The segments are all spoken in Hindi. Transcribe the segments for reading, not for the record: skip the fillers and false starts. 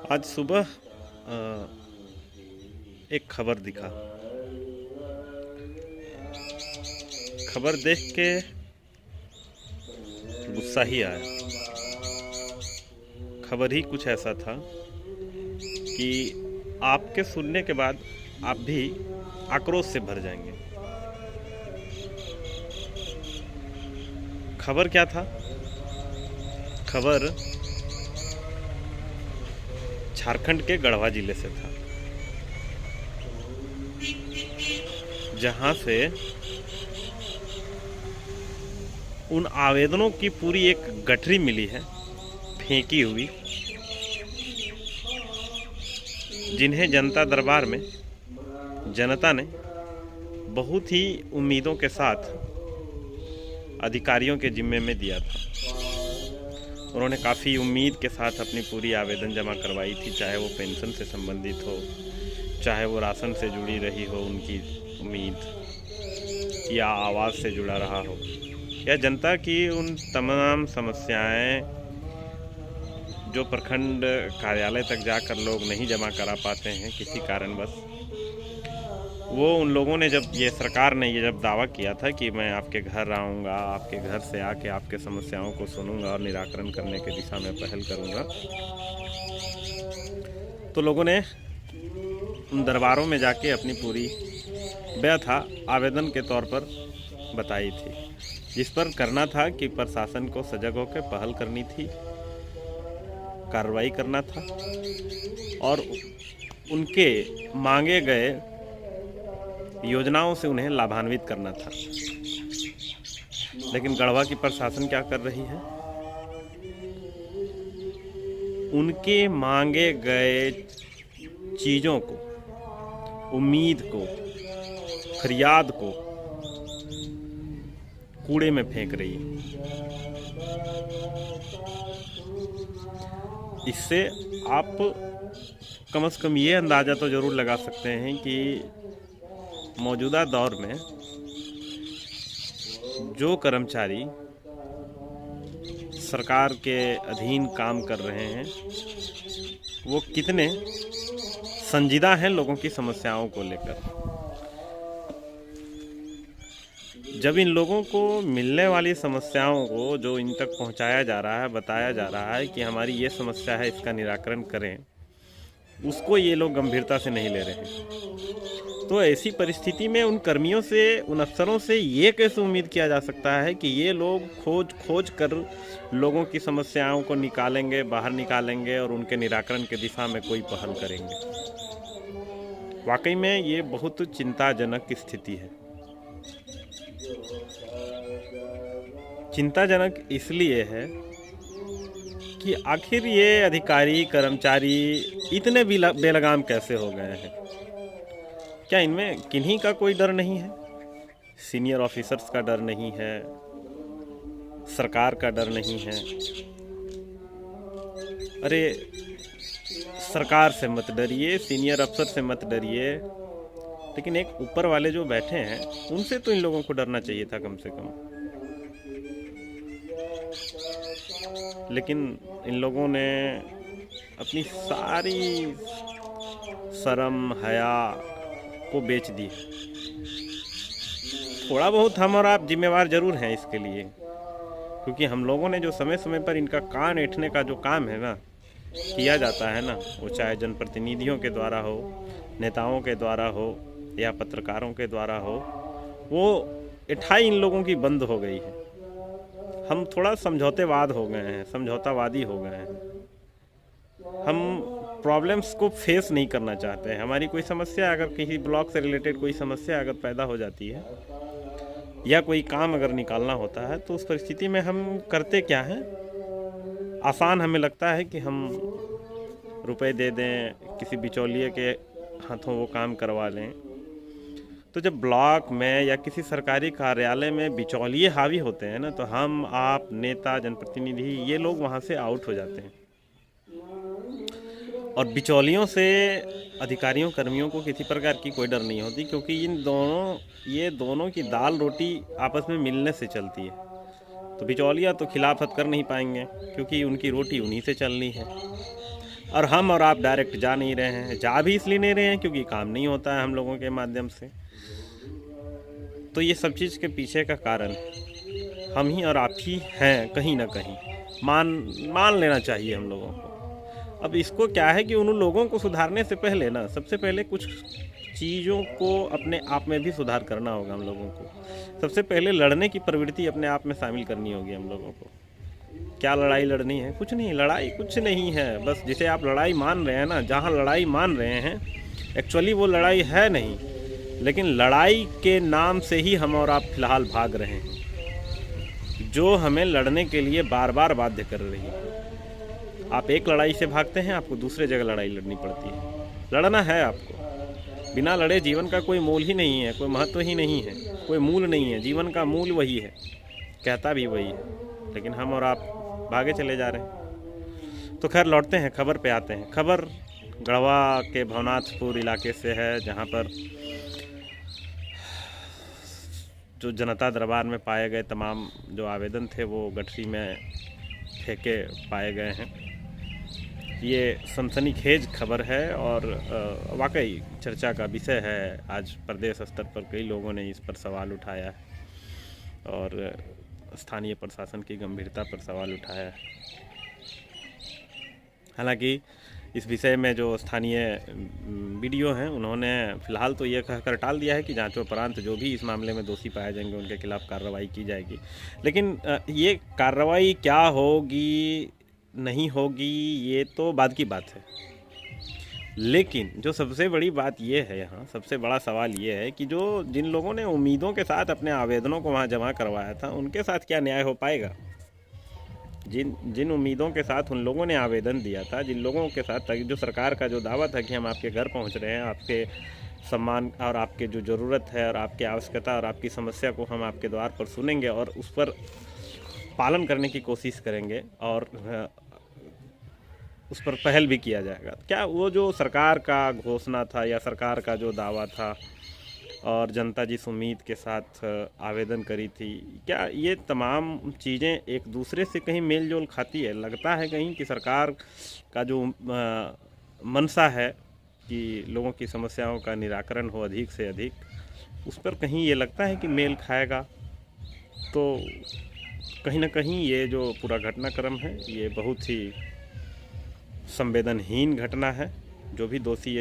आज सुबह एक खबर दिखा। खबर देख के गुस्सा ही आया। खबर ही कुछ ऐसा था कि आपके सुनने के बाद आप भी आक्रोश से भर जाएंगे। खबर क्या था? खबर झारखंड के गढ़वा जिले से था, जहां से उन आवेदनों की पूरी एक गठरी मिली है, फेंकी हुई, जिन्हें जनता दरबार में जनता ने बहुत ही उम्मीदों के साथ अधिकारियों के जिम्मे में दिया था। उन्होंने काफ़ी उम्मीद के साथ अपनी पूरी आवेदन जमा करवाई थी, चाहे वो पेंशन से संबंधित हो, चाहे वो राशन से जुड़ी रही हो उनकी उम्मीद, या आवाज़ से जुड़ा रहा हो, या जनता की उन तमाम समस्याएं जो प्रखंड कार्यालय तक जाकर लोग नहीं जमा करा पाते हैं किसी कारणवश। वो उन लोगों ने जब ये सरकार ने ये जब दावा किया था कि मैं आपके घर आऊँगा, आपके घर से आके आपके समस्याओं को सुनूंगा और निराकरण करने की दिशा में पहल करूँगा, तो लोगों ने उन दरबारों में जाके अपनी पूरी व्यथा आवेदन के तौर पर बताई थी, जिस पर करना था कि प्रशासन को सजग होकर पहल करनी थी, कार्रवाई करना था और उनके मांगे गए योजनाओं से उन्हें लाभान्वित करना था। लेकिन गढ़वा की प्रशासन क्या कर रही है? उनके मांगे गए चीज़ों को, उम्मीद को, फरियाद को कूड़े में फेंक रही है। इससे आप कम से कम ये अंदाज़ा तो ज़रूर लगा सकते हैं कि मौजूदा दौर में जो कर्मचारी सरकार के अधीन काम कर रहे हैं वो कितने संजीदा हैं लोगों की समस्याओं को लेकर। जब इन लोगों को मिलने वाली समस्याओं को जो इन तक पहुंचाया जा रहा है, बताया जा रहा है कि हमारी ये समस्या है, इसका निराकरण करें, उसको ये लोग गंभीरता से नहीं ले रहे हैं। तो ऐसी परिस्थिति में उन कर्मियों से, उन अफसरों से ये कैसे उम्मीद किया जा सकता है कि ये लोग खोज कर लोगों की समस्याओं को निकालेंगे, बाहर निकालेंगे और उनके निराकरण की दिशा में कोई पहल करेंगे। वाकई में ये बहुत चिंताजनक स्थिति है। चिंताजनक इसलिए है कि आखिर ये अधिकारी कर्मचारी इतने बेलगाम कैसे हो गए हैं? क्या इनमें किन्हीं का कोई डर नहीं है? सीनियर ऑफिसर्स का डर नहीं है, सरकार का डर नहीं है? अरे सरकार से मत डरिए, सीनियर अफसर से मत डरिए, लेकिन एक ऊपर वाले जो बैठे हैं उनसे तो इन लोगों को डरना चाहिए था कम से कम। लेकिन इन लोगों ने अपनी सारी शर्म हया को बेच दी। थोड़ा बहुत हम और आप जिम्मेवार जरूर हैं इसके लिए, क्योंकि हम लोगों ने जो समय समय पर इनका कान ऐंठने का जो काम है ना किया जाता है ना, वो चाहे जनप्रतिनिधियों के द्वारा हो, नेताओं के द्वारा हो या पत्रकारों के द्वारा हो, वो ऐंठाई इन लोगों की बंद हो गई है। हम थोड़ा समझौतेवाद हो गए हैं, समझौतावादी हो गए हैं। हम प्रॉब्लम्स को फेस नहीं करना चाहते हैं। हमारी कोई समस्या अगर किसी ब्लॉक से रिलेटेड कोई समस्या अगर पैदा हो जाती है या कोई काम अगर निकालना होता है, तो उस परिस्थिति में हम करते क्या हैं? आसान हमें लगता है कि हम रुपए दे दें, किसी बिचौलिए के हाथों वो काम करवा लें। तो जब ब्लॉक में या किसी सरकारी कार्यालय में बिचौलिए हावी होते हैं ना, तो हम, आप, नेता, जनप्रतिनिधि, ये लोग वहाँ से आउट हो जाते हैं। और बिचौलियों से अधिकारियों कर्मियों को किसी प्रकार की कोई डर नहीं होती, क्योंकि ये दोनों की दाल रोटी आपस में मिलने से चलती है। तो बिचौलिया तो खिलाफत कर नहीं पाएंगे, क्योंकि उनकी रोटी उन्हीं से चलनी है। और हम और आप डायरेक्ट जा नहीं रहे हैं। जा भी इसलिए नहीं रहे हैं क्योंकि काम नहीं होता है हम लोगों के माध्यम से। तो ये सब चीज़ के पीछे का कारण हम ही और आप ही हैं, कहीं ना कहीं मान लेना चाहिए हम लोगों को। अब इसको क्या है कि उन लोगों को सुधारने से पहले ना, सबसे पहले कुछ चीज़ों को अपने आप में भी सुधार करना होगा हम लोगों को। सबसे पहले लड़ने की प्रवृत्ति अपने आप में शामिल करनी होगी हम लोगों को। क्या लड़ाई लड़नी है? कुछ नहीं, लड़ाई कुछ नहीं है। बस जिसे आप लड़ाई मान रहे हैं ना, जहाँ लड़ाई मान रहे हैं, एक्चुअली वो लड़ाई है नहीं, लेकिन लड़ाई के नाम से ही हम और आप फिलहाल भाग रहे हैं, जो हमें लड़ने के लिए बार बार बाध्य कर रही है। आप एक लड़ाई से भागते हैं, आपको दूसरे जगह लड़ाई लड़नी पड़ती है। लड़ना है आपको। बिना लड़े जीवन का कोई मोल ही नहीं है, कोई महत्व ही नहीं है, कोई मूल नहीं है। जीवन का मूल वही है, कहता भी वही है, लेकिन हम और आप भागे चले जा रहे हैं। तो खैर लौटते हैं, खबर पे आते हैं। खबर गढ़वा के भवनाथपुर इलाके से है, जहाँ पर जो जनता दरबार में पाए गए तमाम जो आवेदन थे वो गठरी में फेंके पाए गए हैं। ये सनसनीखेज खबर है और वाकई चर्चा का विषय है। आज प्रदेश स्तर पर कई लोगों ने इस पर सवाल उठाया है और स्थानीय प्रशासन की गंभीरता पर सवाल उठाया है। हालांकि इस विषय में जो स्थानीय वीडियो हैं उन्होंने फ़िलहाल तो ये कहकर टाल दिया है कि जांचोपरांत जो भी इस मामले में दोषी पाए जाएंगे उनके खिलाफ़ कार्रवाई की जाएगी। लेकिन ये कार्रवाई क्या होगी नहीं होगी ये तो बाद की बात है। लेकिन जो सबसे बड़ी बात ये है, यहाँ सबसे बड़ा सवाल ये है कि जिन लोगों ने उम्मीदों के साथ अपने आवेदनों को वहाँ जमा करवाया था उनके साथ क्या न्याय हो पाएगा। जिन उम्मीदों के साथ उन लोगों ने आवेदन दिया था, जिन लोगों के साथ जो सरकार का जो दावा था कि हम आपके घर पहुंच रहे हैं, आपके सम्मान और आपके जो ज़रूरत है और आपकी आवश्यकता और आपकी समस्या को हम आपके द्वार पर सुनेंगे और उस पर पालन करने की कोशिश करेंगे और उस पर पहल भी किया जाएगा। क्या वो जो सरकार का घोषणा था या सरकार का जो दावा था और जनता जिस उम्मीद के साथ आवेदन करी थी, क्या ये तमाम चीज़ें एक दूसरे से कहीं मेल जोल खाती है? लगता है कहीं कि सरकार का जो मंशा है कि लोगों की समस्याओं का निराकरण हो अधिक से अधिक, उस पर कहीं ये लगता है कि मेल खाएगा। तो कहीं ना कहीं ये जो पूरा घटनाक्रम है ये बहुत ही संवेदनहीन घटना है। जो भी दोषी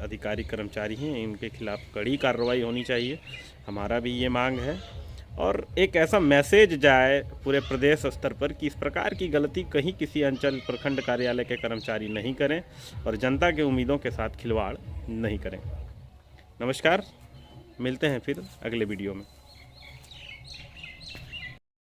अधिकारी कर्मचारी हैं इनके खिलाफ़ कड़ी कार्रवाई होनी चाहिए, हमारा भी ये मांग है। और एक ऐसा मैसेज जाए पूरे प्रदेश स्तर पर कि इस प्रकार की गलती कहीं किसी अंचल प्रखंड कार्यालय के कर्मचारी नहीं करें और जनता के उम्मीदों के साथ खिलवाड़ नहीं करें। नमस्कार, मिलते हैं फिर अगले वीडियो में।